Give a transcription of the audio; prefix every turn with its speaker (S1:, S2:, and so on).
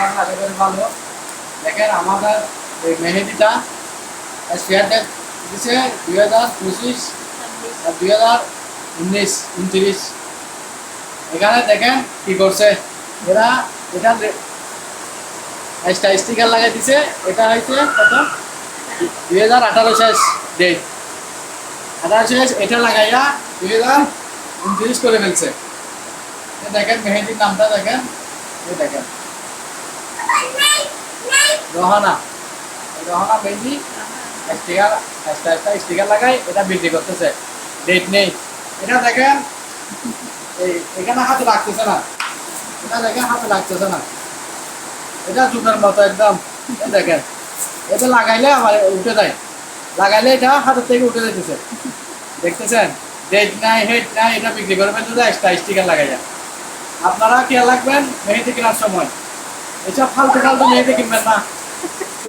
S1: আশা করি ভালো। দেখেন আমাদের এই মেহেদিটা শেয়ার ডেট দিচ্ছে 2025 আর 2019-29। এখানে দেখেন কি করছে এরা, এটা স্টিকার লাগাই দিছে। এটা হয়েছে কত 2018 শেষ ডেট, 18 শেষ, এটা লাগাইয়া 2029 করে ফেলছে। দেখেন মেহেদির নামটা দেখেন, দেখেন রহানা, রহানা মেহেদি স্টিকার, স্টিকার লাগাই এটা বিক্রি করতেছে, ডেট নেই। এটা দেখেন এই এখানে হাতে লাগতেছে না, এটা দেখেন হাতে লাগতেছে না, এটা জুতার মতো একদম। দেখেন এটা লাগাইলে আমার উঠে যায়, লাগাইলে এটা হাতের থেকে উঠে যেতেছে, দেখতেছেন ডেট নাই হেড নাই, এটা বিক্রি করে ফেলতে এক্সট্রা স্টিকার লাগাইয়া। আপনারা খেয়াল রাখবেন মেহেদি কেনার সময়, এসব ফালতু ফালতু মেহেদি কিনবেন না।